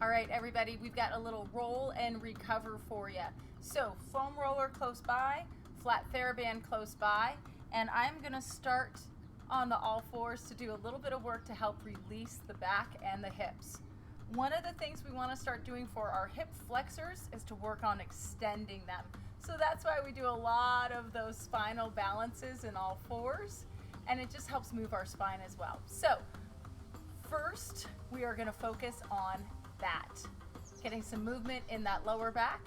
All right, everybody, we've got a little roll and recover for you. So foam roller close by, flat TheraBand close by, and I'm gonna start on the all fours to do a little bit of work to help release the back and the hips. One of the things we wanna start doing for our hip flexors is to work on extending them. So that's why we do a lot of those spinal balances in all fours, and it just helps move our spine as well. So first, we are gonna focus on that. Getting some movement in that lower back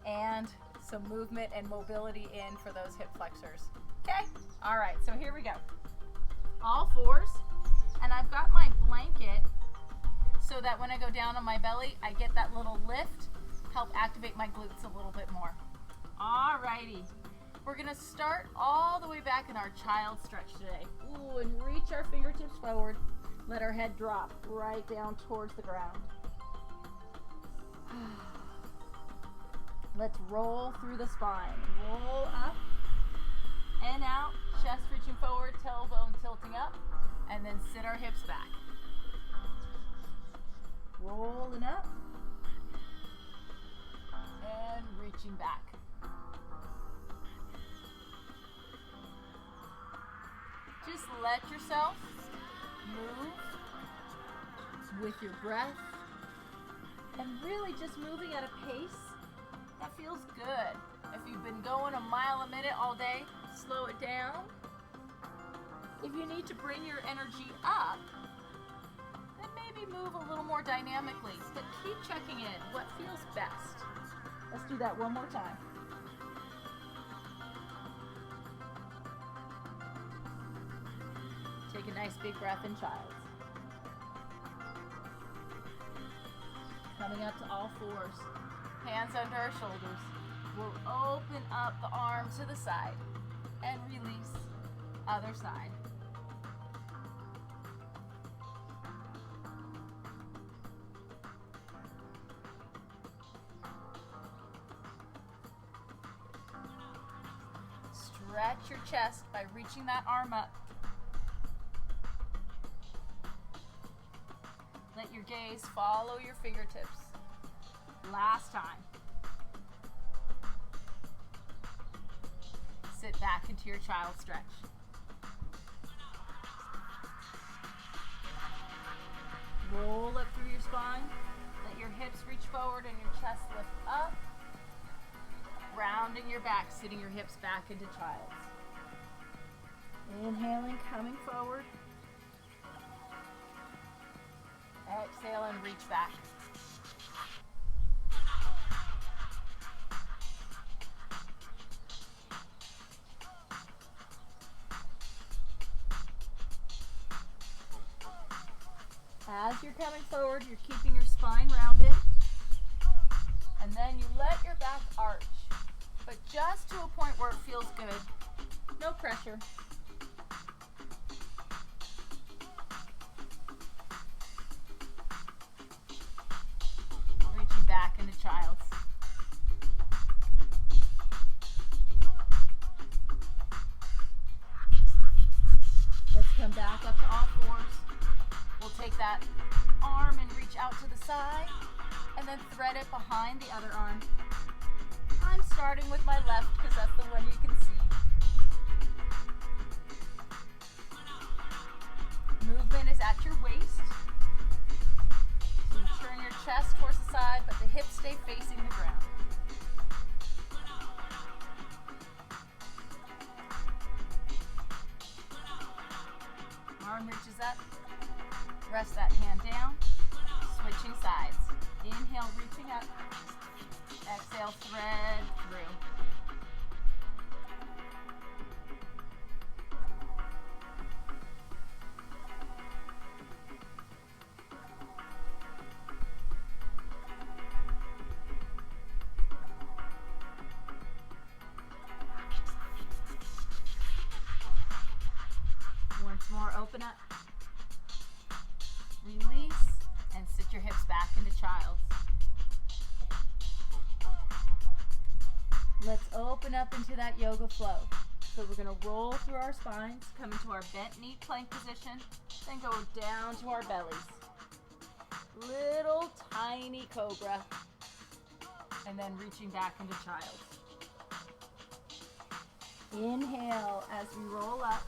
and some movement and mobility in for those hip flexors. Okay, all right, so here we go. All fours, and I've got my blanket so that when I go down on my belly, I get that little lift, help activate my glutes a little bit more. All righty, we're gonna start all the way back in our child stretch today. Ooh, and reach our fingertips forward. Let our head drop right down towards the ground. Let's roll through the spine. Roll up and out, chest reaching forward, tailbone tilting up, and then sit our hips back. Rolling up and reaching back. Just let yourself move with your breath and really just moving at a pace that feels good. If you've been going a mile a minute all day, slow it down. If you need to bring your energy up, then maybe move a little more dynamically, but keep checking in what feels best. Let's do that one more time. Take a nice big breath in Child's. Coming up to all fours. Hands under our shoulders. We'll open up the arm to the side and release. Other side. Stretch your chest by reaching that arm up. Let your gaze follow your fingertips. Last time. Sit back into your child stretch. Roll up through your spine. Let your hips reach forward and your chest lift up. Rounding your back, sitting your hips back into child's. Inhaling, coming forward. Exhale and reach back. As you're coming forward, you're keeping your spine rounded. And then you let your back arch, but just to a point where it feels good. No pressure. Reaching back into child's. Let's come back up to all fours. We'll take that arm and reach out to the side and then thread it behind the other arm. I'm starting with my left because that's the one you can see. Movement is at your waist. So you turn your chest towards the side, but the hips stay facing the ground. Arm reaches up. Rest that hand down. Switching sides. Inhale, reaching up. Exhale, thread through. Once more, open up. Release and sit your hips back into child's. Let's open up into that yoga flow. So we're going to roll through our spines, come into our bent knee plank position, then go down to our bellies. Little little tiny cobra. And then reaching back into child. Inhale as we roll up.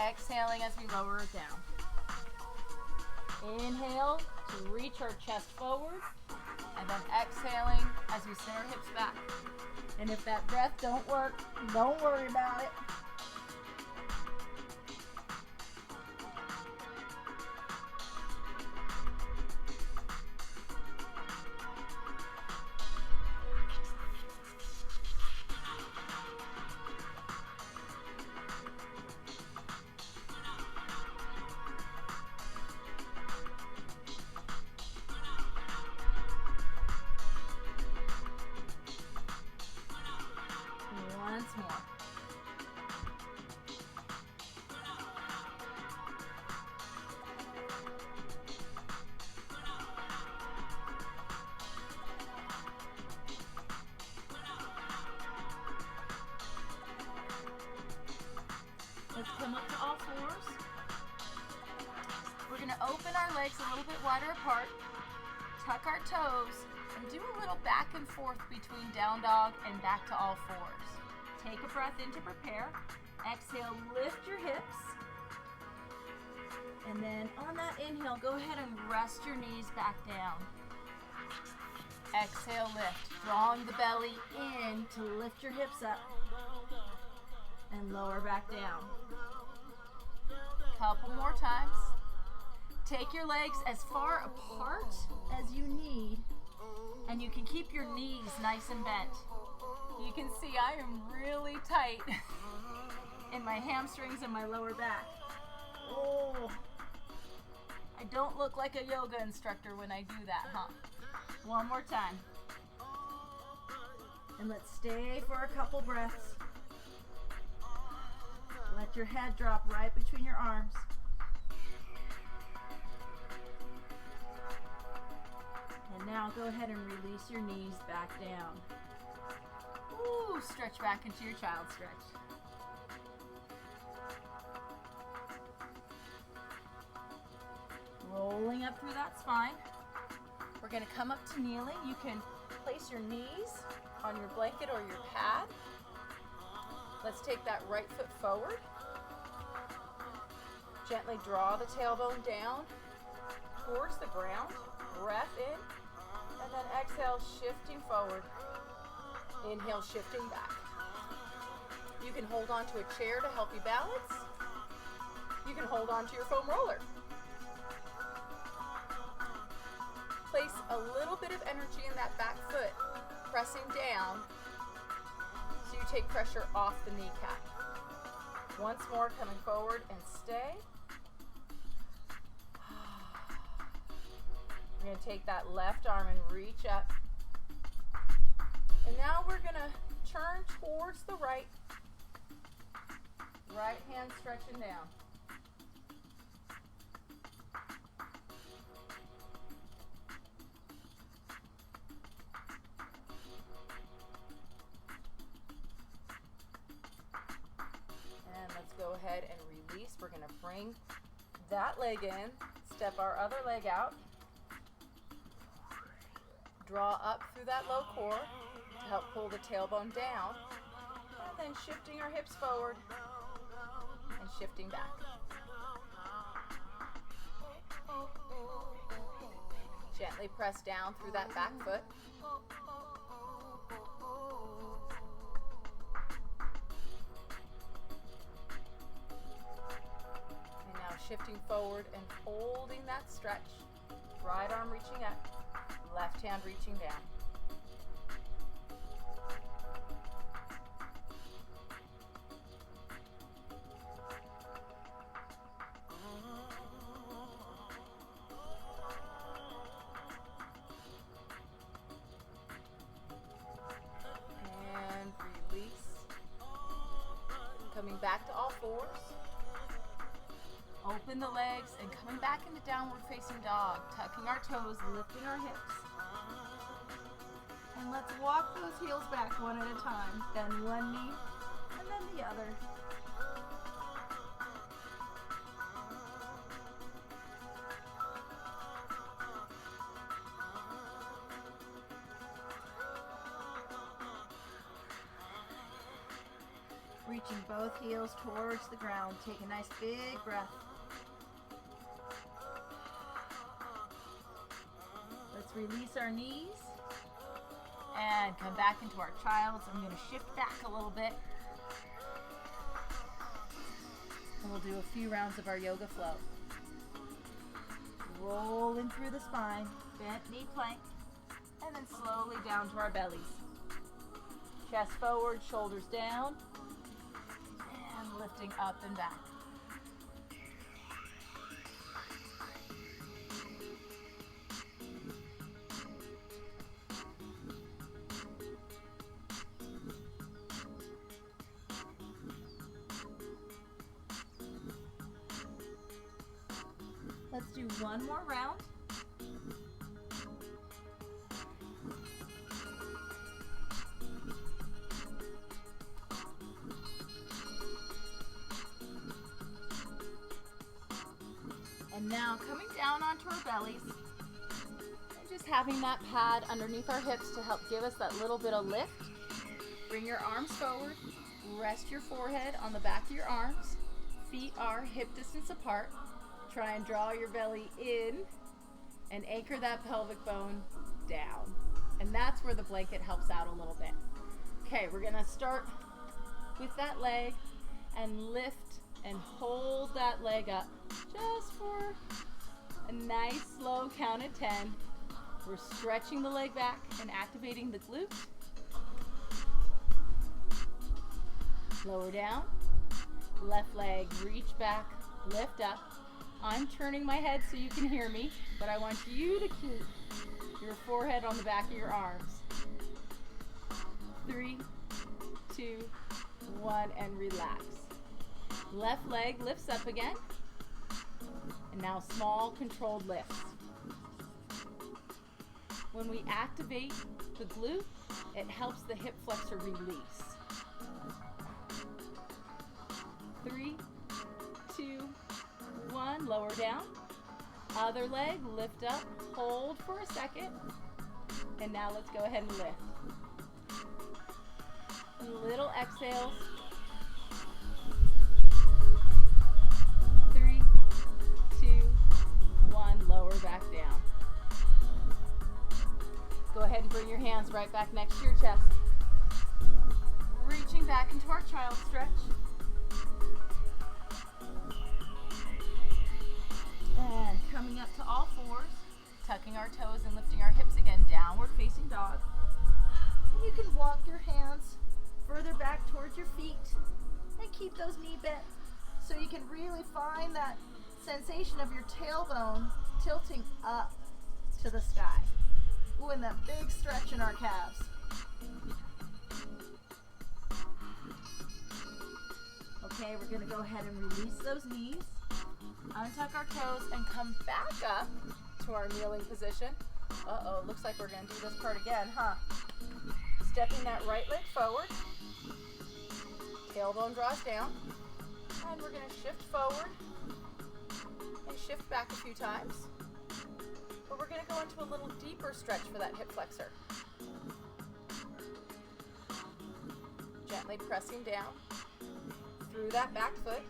Exhaling as we lower it down. Inhale to reach our chest forward. And then exhaling as we send our hips back. And if that breath don't work, don't worry about it. Once more. Let's come up to all fours. We're going to open our legs a little bit wider apart, tuck our toes, and do a little back and forth between down dog and back to all fours. Take a breath in to prepare. Exhale, lift your hips. And then on that inhale, go ahead and rest your knees back down. Exhale, lift. Drawing the belly in to lift your hips up. And lower back down. Couple more times. Take your legs as far apart as you need. And you can keep your knees nice and bent. You can see I am really tight in my hamstrings and my lower back. Oh, I don't look like a yoga instructor when I do that, huh? One more time. And let's stay for a couple breaths. Let your head drop right between your arms. And now go ahead and release your knees back down. Ooh, stretch back into your child stretch. Rolling up through that spine. We're going to come up to kneeling. You can place your knees on your blanket or your pad. Let's take that right foot forward. Gently draw the tailbone down towards the ground. Breath in. And then exhale, shifting forward. Inhale, shifting back. You can hold on to a chair to help you balance. You can hold on to your foam roller. Place a little bit of energy in that back foot, pressing down so you take pressure off the kneecap. Once more, coming forward and stay. You're going to take that left arm and reach up. And now we're going to turn towards the right. Right hand stretching down. And let's go ahead and release. We're going to bring that leg in, step our other leg out. Draw up through that low core to help pull the tailbone down. And then shifting our hips forward and shifting back. Gently press down through that back foot. And now shifting forward and holding that stretch. Right arm reaching up. Left hand reaching down. And release. Coming back to all fours. Open the legs and coming back into downward facing dog, tucking our toes, lifting our hips. And let's walk those heels back one at a time. Bend one knee and then the other. Reaching both heels towards the ground. Take a nice big breath. Let's release our knees and come back into our child's. I'm going to shift back a little bit. And we'll do a few rounds of our yoga flow. Rolling through the spine, bent knee plank, and then slowly down to our bellies. Chest forward, shoulders down, and lifting up and back. Let's do one more round. And now coming down onto our bellies and just having that pad underneath our hips to help give us that little bit of lift. Bring your arms forward, rest your forehead on the back of your arms. Feet are hip distance apart. Try and draw your belly in and anchor that pelvic bone down. And that's where the blanket helps out a little bit. Okay, we're gonna start with that leg and lift and hold that leg up just for a nice slow count of 10. We're stretching the leg back and activating the glute. Lower down, left leg, reach back, lift up. I'm turning my head so you can hear me, but I want you to keep your forehead on the back of your arms. 3, 2, 1, and relax. Left leg lifts up again. And now small controlled lifts. When we activate the glute, it helps the hip flexor release. 3, 2, 1, lower down. Other leg, lift up, hold for a second. And now let's go ahead and lift. Little exhales. 3, 2, 1, lower back down. Go ahead and bring your hands right back next to your chest. Reaching back into our child stretch. And coming up to all fours, tucking our toes and lifting our hips again, downward facing dog. And you can walk your hands further back towards your feet and keep those knee bent so you can really find that sensation of your tailbone tilting up to the sky. Ooh, and that big stretch in our calves. Okay, we're gonna go ahead and release those knees. Untuck our toes and come back up to our kneeling position. Uh-oh, looks like we're gonna do this part again, huh? Stepping that right leg forward. Tailbone draws down. And we're gonna shift forward and shift back a few times. But we're gonna go into a little deeper stretch for that hip flexor. Gently pressing down through that back foot.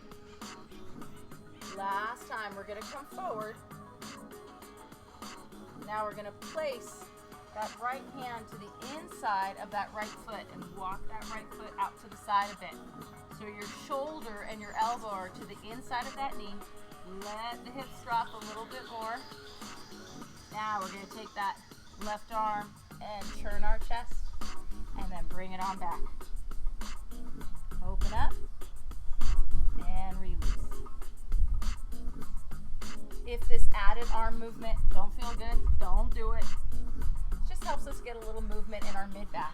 Last time, we're gonna come forward. Now we're gonna place that right hand to the inside of that right foot and walk that right foot out to the side a bit. So your shoulder and your elbow are to the inside of that knee. Let the hips drop a little bit more. Now we're gonna take that left arm and turn our chest and then bring it on back. Open up and release. If this added arm movement don't feel good, don't do it. It just helps us get a little movement in our mid-back.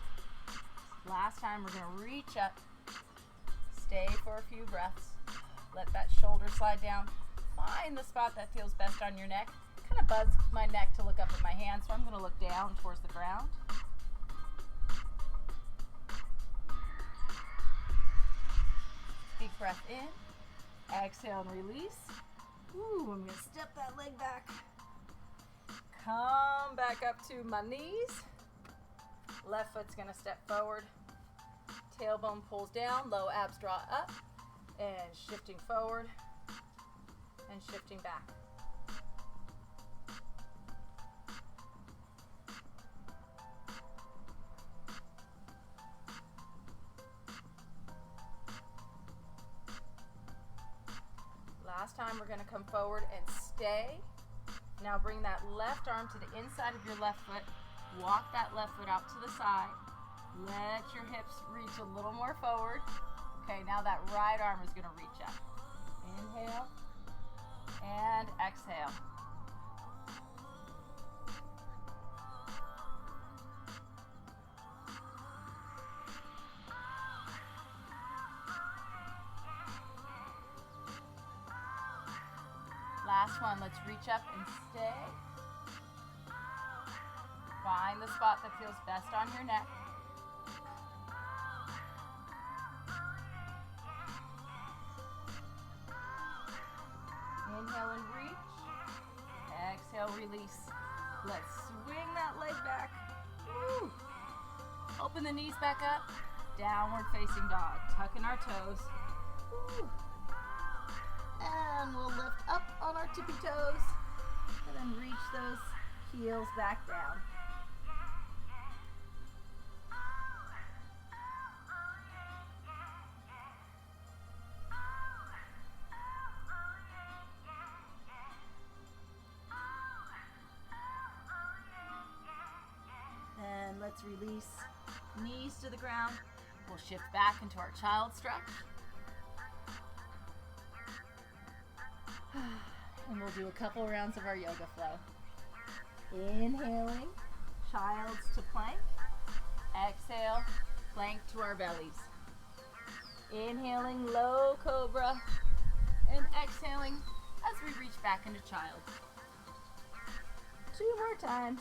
Last time, we're gonna reach up, stay for a few breaths, let that shoulder slide down. Find the spot that feels best on your neck. Kind of bugs my neck to look up at my hand, so I'm gonna look down towards the ground. Big breath in, exhale and release. Ooh, I'm gonna step that leg back. Come back up to my knees. Left foot's gonna step forward. Tailbone pulls down, low abs draw up, and shifting forward and shifting back. Last time, we're going to come forward and stay. Now bring that left arm to the inside of your left foot. Walk that left foot out to the side. Let your hips reach a little more forward. Okay, now that right arm is going to reach up. Inhale and exhale. Last one, let's reach up and stay. Find the spot that feels best on your neck. Inhale and reach. Exhale, release. Let's swing that leg back. Woo. Open the knees back up. Downward facing dog. Tuck in our toes. Woo. And we'll lift up on our tippy toes. And then reach those heels back down. And let's release knees to the ground. We'll shift back into our child stretch. And we'll do a couple rounds of our yoga flow. Inhaling, child's to plank. Exhale, plank to our bellies. Inhaling, low cobra. And exhaling as we reach back into child. 2 more times.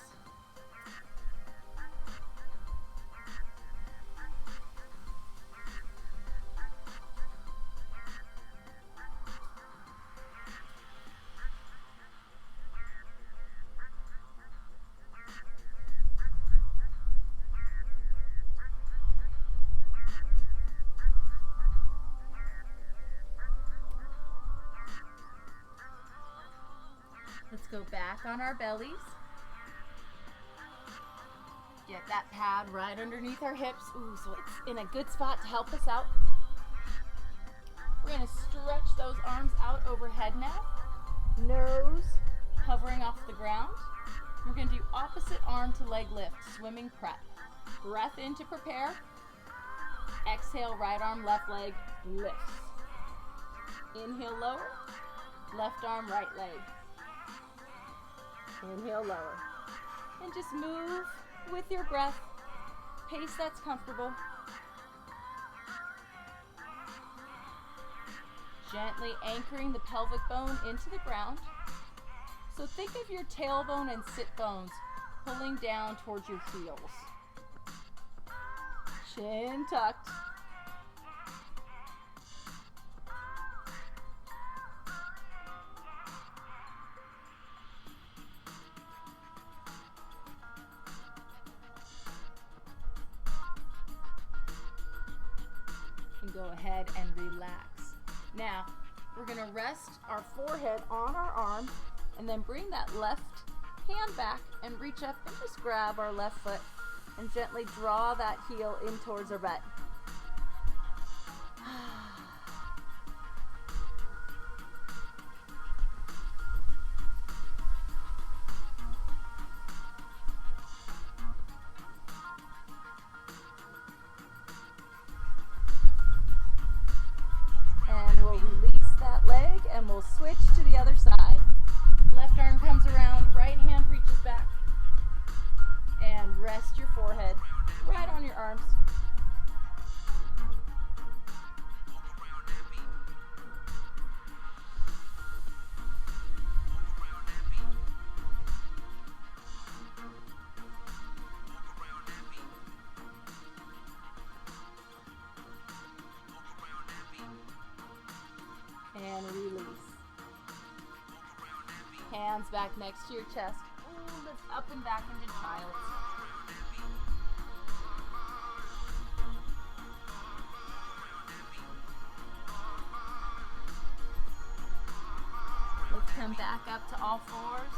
Let's go back on our bellies. Get that pad right underneath our hips. Ooh, so it's in a good spot to help us out. We're going to stretch those arms out overhead now. Nose hovering off the ground. We're going to do opposite arm to leg lift, swimming prep. Breath in to prepare. Exhale, right arm, left leg lifts. Inhale, lower. Left arm, right leg. Inhale, lower. And just move with your breath. Pace that's comfortable. Gently anchoring the pelvic bone into the ground. So think of your tailbone and sit bones pulling down towards your heels. Chin tucked. And go ahead and relax. Now, we're going to rest our forehead on our arm and then bring that left hand back and reach up and just grab our left foot and gently draw that heel in towards our butt. And we'll release that leg and we'll switch to the other side. Left arm comes around, right hand reaches back. And rest your forehead right on your arms. And release. Hands back next to your chest. Ooh, lift up and back into child's. Come back up to all fours.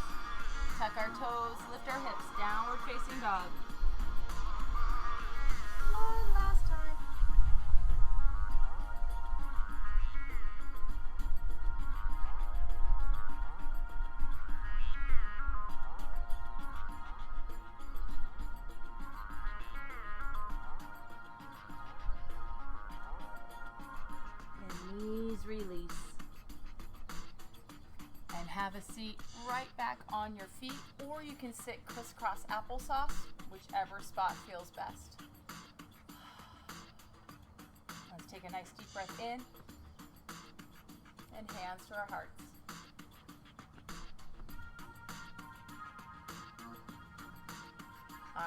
Tuck our toes, lift our hips, downward facing dog. One last time. And knees release. And have a seat right back on your feet, or you can sit crisscross applesauce, whichever spot feels best. Let's take a nice deep breath in and hands to our hearts.